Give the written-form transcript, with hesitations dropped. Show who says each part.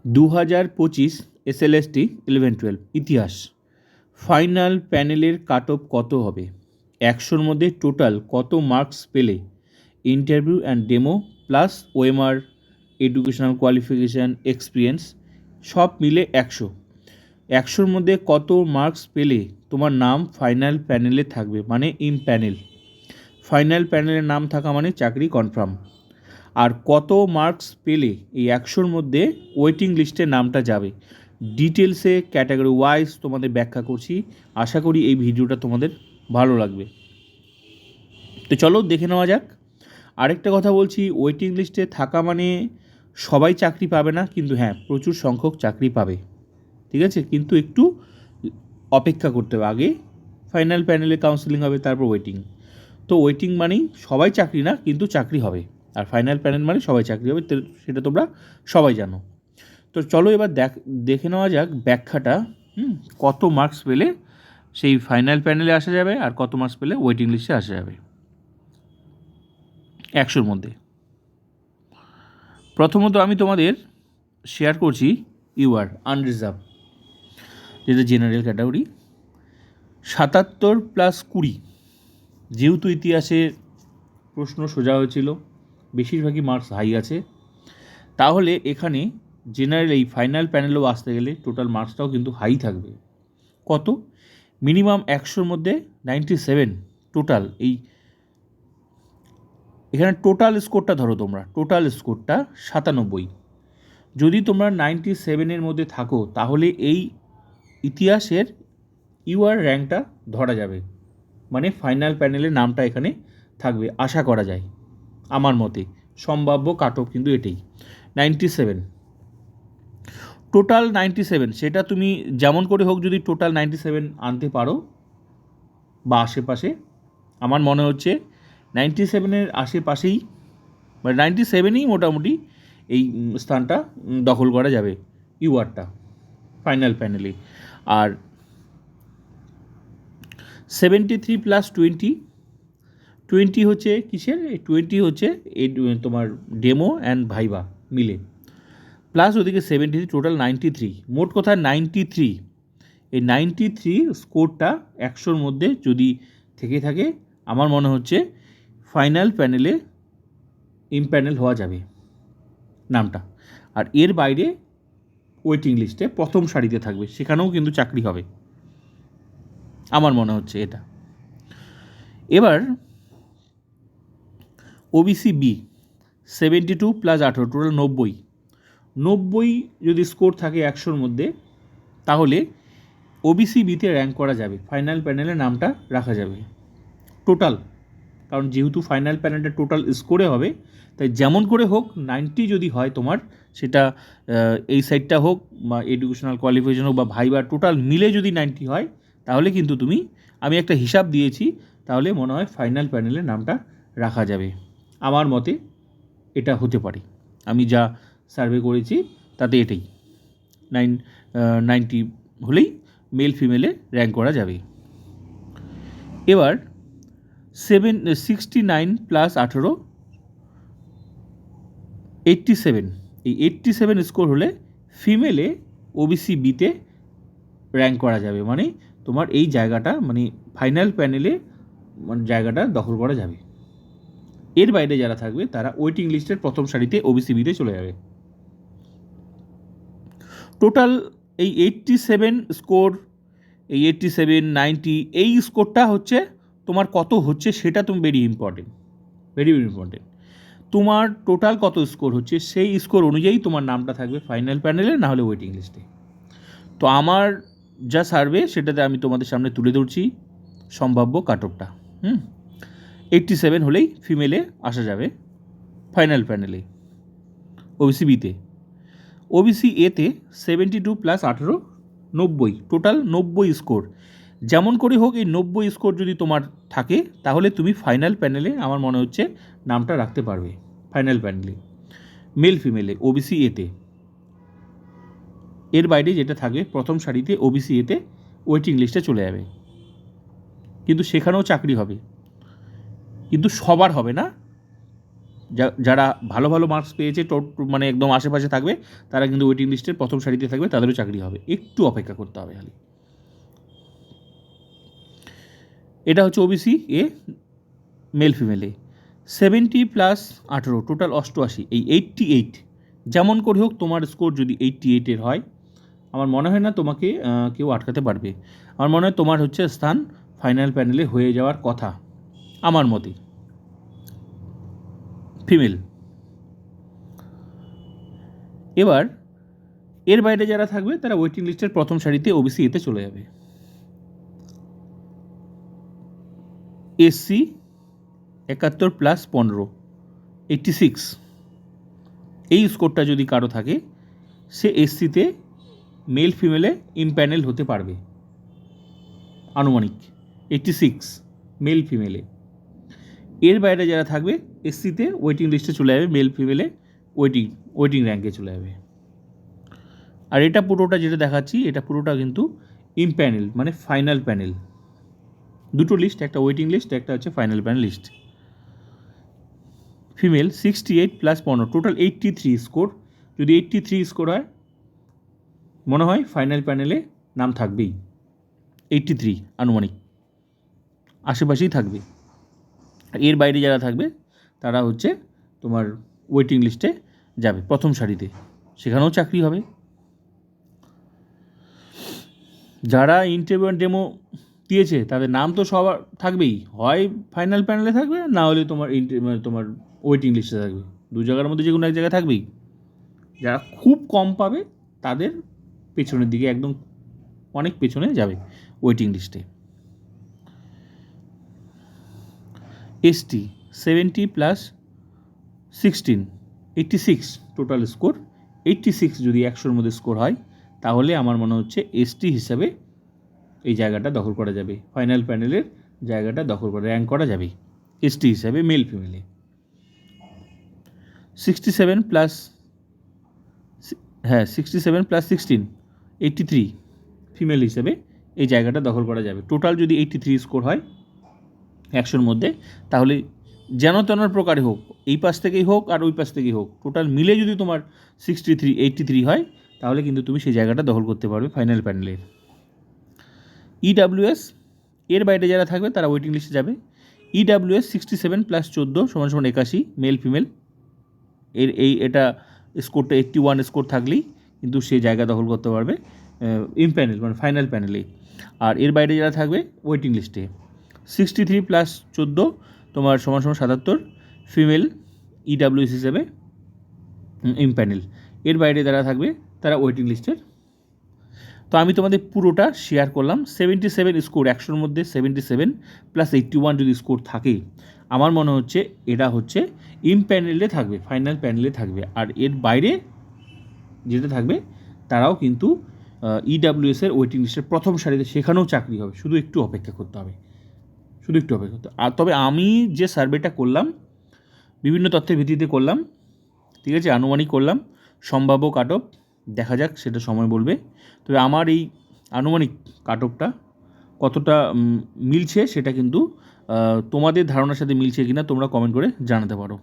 Speaker 1: 2025 SLST 11-12 ইতিহাস final প্যানেলের cut off কত হবে? 100-র মধ্যে টোটাল কত মার্কস পেলে interview and demo plus OMR, educational qualification, experience সব মিলে 100-র মধ্যে কত মার্কস পেলে তোমার নাম ফাইনাল প্যানেলে থাকবে, মানে ইন প্যানেল। ফাইনাল প্যানেলের নাম থাকা মানে চাকরি কনফার্ম। আর কত মার্কস পেলে এই 100-র মধ্যে ওয়েটিং লিস্টে নামটা যাবে, ডিটেলসে ক্যাটাগরি ওয়াইজ তোমাদের ব্যাখ্যা করছি। আশা করি এই ভিডিওটা তোমাদের ভালো লাগবে। তো চলো দেখে নেওয়া যাক। আরেকটা কথা বলছি, ওয়েটিং লিস্টে থাকা মানে সবাই চাকরি পাবে না, কিন্তু হ্যাঁ প্রচুর সংখ্যক চাকরি পাবে, ঠিক আছে? কিন্তু একটু অপেক্ষা করতে হবে, আগে ফাইনাল প্যানেলে কাউন্সেলিং হবে, তারপর ওয়েটিং। তো ওয়েটিং মানেই সবাই চাকরি না, কিন্তু চাকরি হবে। আর ফাইনাল প্যানেল মানে সবাই চাকরি হবে, তো সেটা তোমরা সবাই জানো। তো চলো এবার দেখে নেওয়া যাক ব্যাখ্যাটা। কত মার্কস পেলে সেই ফাইনাল প্যানেলে আসা যাবে আর কত মার্কস পেলে ওয়েটিং লিস্টে আসা যাবে 100-র মধ্যে। প্রথমত আমি তোমাদের শেয়ার করছি ইউআর আনরিজার্ভ, যেটা জেনারেল ক্যাটাগরি। 77+20, যেহেতু ইতিহাসের প্রশ্ন সোজা হয়েছিল, বেশিরভাগই মার্কস হাই আছে, তাহলে এখানে জেনারেল এই ফাইনাল প্যানেলেও আসতে গেলে টোটাল মার্কসটাও কিন্তু হাই থাকবে। কত? মিনিমাম 100-র মধ্যে 97 টোটাল। এখানে টোটাল স্কোরটা ধরো, তোমরা টোটাল স্কোরটা 97। যদি তোমরা 97-এর মধ্যে থাকো তাহলে এই ইতিহাসের ইউআর র্যাঙ্কটা ধরা যাবে, মানে ফাইনাল প্যানেলের নামটা এখানে থাকবে আশা করা যায়। আমার মতে সম্ভাব্য কাট অফ কিন্তু এটাই 97, টোটাল 97। সেটা তুমি যেমন করে হোক যদি টোটাল 97 আনতে পারো বা আশেপাশে, আমার মনে হচ্ছে 97-এর আশেপাশেই বা 97-ই মোটামুটি এই স্থানটা দখল করা যাবে ইউআরটা ফাইনাল প্যানেলে। আর 73+20 হচ্ছে কিসের? 20 হচ্ছে এই তোমার ডেমো অ্যান্ড ভাইবা মিলে, প্লাস ওদিকে 73, টোটাল 93। মোট কথা 93। এই 93 স্কোরটা 100-র মধ্যে যদি থেকে থাকে, আমার মনে হচ্ছে ফাইনাল প্যানেলে ইমপ্যানেল হওয়া যাবে নামটা। আর এর বাইরে ওয়েটিং লিস্টে প্রথম সারিতে থাকবে, সেখানেও কিন্তু চাকরি হবে, আমার মনে হচ্ছে এটা। এবার ওবিসি বি 72+18, টোটাল 90 যদি স্কোর থাকে 100-র মধ্যে, তাহলে ওবিসি বিতে র্যাঙ্ক করা যাবে, ফাইনাল প্যানেলে নামটা রাখা যাবে টোটাল। কারণ যেহেতু ফাইনাল প্যানেলটা টোটাল স্কোরে হবে, তাই যেমন করে হোক 90 যদি হয় তোমার, সেটা এই সাইডটা হোক বা এডুকেশনাল কোয়ালিফিকেশন হোক বা ভাইবা, টোটাল মিলে যদি 90 হয়, তাহলে কিন্তু তুমি, আমি একটা হিসাব দিয়েছি, তাহলে মনে হয় ফাইনাল প্যানেলে নামটা রাখা যাবে। আমার মতে এটা হতে পারে, আমি যা সার্ভে করেছি তাতে এটাই 90 হলেই মেল ফিমেলে র্যাঙ্ক করা যাবে। এবার 69+18 87, এই 87 স্কোর হলে ফিমেলে ওবিসি বিতে র্যাঙ্ক করা যাবে, মানে তোমার এই জায়গাটা মানে ফাইনাল প্যানেলে মানে জায়গাটা দখল করা যাবে। এর বাইরে যারা থাকবে তারা ওয়েটিং লিস্টের প্রথম সারিতে ওবিসি বিতে চলে যাবে। টোটাল এই 87 স্কোর, এই 87, 90 এই স্কোরটা হচ্ছে তোমার কত হচ্ছে, সেটা তুমি ভেরি ইম্পর্টেন্ট। তোমার টোটাল কত স্কোর হচ্ছে সেই স্কোর অনুযায়ী তোমার নামটা থাকবে ফাইনাল প্যানেলে, না হলে ওয়েটিং লিস্টে। তো আমার যা সার্ভে সেটাতে আমি তোমাদের সামনে তুলে ধরছি সম্ভাব্য কাট অফটা। 87 হলেই ফিমেলে আসা যাবে ফাইনাল প্যানেলে ওবিসি বিতে। ওবিসি এতে 72+18 90, টোটাল 90 স্কোর। যেমন করে হোক এই 90 স্কোর যদি তোমার থাকে, তাহলে তুমি ফাইনাল প্যানেলে আমার মনে হচ্ছে নামটা রাখতে পারবে ফাইনাল প্যানেলে, মেল ফিমেলে ওবিসি এতে। এর বাইরে যেটা থাকবে প্রথম সারিতে ওবিসি এতে ওয়েটিং লিস্টে চলে যাবে, কিন্তু সেখানেও চাকরি হবে, কিন্তু সবার হবে না, যারা ভালো ভালো মার্কস পেয়েছে মানে একদম আশেপাশে থাকবে, তারা কিন্তু ওয়েটিং লিস্টের প্রথম সারিতে থাকবে, তাদেরও চাকরি হবে, একটু অপেক্ষা করতে হবে খালি। এটা হচ্ছে ওবিসি এ, মেল ফিমেলে 70+18 টোটাল 88, এই 88 যেমন করে হোক তোমার স্কোর যদি 88-এর হয়, আমার মনে হয় না তোমাকে কেউ আটকাতে পারবে। আমার মনে হয় তোমার হচ্ছে স্থান ফাইনাল প্যানেলে হয়ে যাওয়ার কথা আমার মতে। ফিমেল। এবার এর বাইরে যারা থাকবে তারা ওয়েটিং লিস্টের প্রথম সারিতে ওবিসি এতে চলে যাবে। এসসি 71+15 86, এই স্কোরটা যদি কারো থাকে সে এসসিতে মেল ফিমেলে ইমপ্যানেল হতে পারবে, আনুমানিক 86 মেল ফিমেলে। এর বাইরে যারা থাকবে এসসিতে ওয়েটিং লিস্টে চলে যাবে, মেল ফিমেলে ওয়েটিং র্যাঙ্কে চলে যাবে। আর এটা পুরোটা যেটা দেখাচ্ছি, এটা পুরোটা কিন্তু ইমপ্যানেল মানে ফাইনাল প্যানেল, দুটো লিস্ট, একটা ওয়েটিং লিস্ট, একটা হচ্ছে final panel list. Female 68+15 total 83 score, যদি 83 স্কোর হয় মনে হয় ফাইনাল প্যানেলে নাম থাকবেই, 83 আনুমানিক আশেপাশেই থাকবে। আর এর বাইরে যারা থাকবে তারা হচ্ছে তোমার ওয়েটিং লিস্টে যাবে প্রথম সারিতে, সেখানেও চাকরি হবে। যারা ইন্টারভিউ অ্যান্ড ডেমো দিয়েছে তাদের নাম তো সবার থাকবেই, হয় ফাইনাল প্যানেলে থাকবে, না হলে তোমার ওয়েটিং লিস্টে থাকবে, দু জায়গার মধ্যে যে কোনো এক জায়গায় থাকবেই। যারা খুব কম পাবে তাদের পেছনের দিকে, একদম অনেক পেছনে যাবে ওয়েটিং লিস্টে। এসটি 70+16 86 টোটাল স্কোর, 86 যদি 100-র মধ্যে স্কোর হয় তাহলে আমার মনে হচ্ছে এসটি হিসাবে এই জায়গাটা দখল করা যাবে, ফাইনাল প্যানেলের জায়গাটা দখল করে র্যাঙ্ক করা যাবে এসটি হিসাবে মেল ফিমেলে। 67+16 83 ফিমেল হিসেবে এই জায়গাটা দখল করা যাবে। টোটাল যদি 83 স্কোর হয় 100-র মধ্যে, তাহলে যেন তেনার প্রকারে হোক, এই পাশ থেকেই হোক আর ওই পাশ থেকেই হোক, টোটাল মিলে যদি তোমার 83 হয় তাহলে কিন্তু তুমি সেই জায়গাটা দখল করতে পারবে ফাইনাল প্যানেলের। ইডাব্লিউএস এর বাইরে যারা থাকবে তারা ওয়েটিং লিস্টে যাবে। ইডাব্লিউএস 67+14 = 81 মেল ফিমেল, এটা স্কোরটা 81 স্কোর থাকলেই কিন্তু সে জায়গা দখল করতে পারবে ইমপ্যানেল মানে ফাইনাল প্যানেলে। আর এর বাইরে যারা থাকবে ওয়েটিং লিস্টে 63+14 তোমার =77 ফিমেল ইডাব্লিউএস হিসেবে ইমপ্যানেল। এর বাইরে যারা থাকবে তারা ওয়েটিং লিস্টের। তো আমি তোমাদের পুরোটা শেয়ার করলাম। 77 স্কোর, 100-র মধ্যে 77+81 যদি স্কোর থাকে, আমার মনে হচ্ছে এটা হচ্ছে ইমপ্যানেলে থাকবে, ফাইনাল প্যানেলে থাকবে। আর এর বাইরে যেটা থাকবে তারাও কিন্তু ইডাব্লিউএসের ওয়েটিং লিস্টের প্রথম সারিতে, সেখানেও চাকরি হবে, শুধু একটু অপেক্ষা করতে হবে, শুধু একটু অপেক্ষা করতে হবে। আর তবে আমি যে সার্ভেটা করলাম বিভিন্ন তথ্যের ভিত্তিতে করলাম, ঠিক আছে, আনুমানিক করলাম, সম্ভাব্য কাট অফ দেখা যাক, সেটা সময় বলবে। তবে আমার এই আনুমানিক কাট অফটা কতটা মিলছে সেটা কিন্তু তোমাদের ধারণার সাথে মিলছে কিনা তোমরা কমেন্ট করে জানাতে পারো।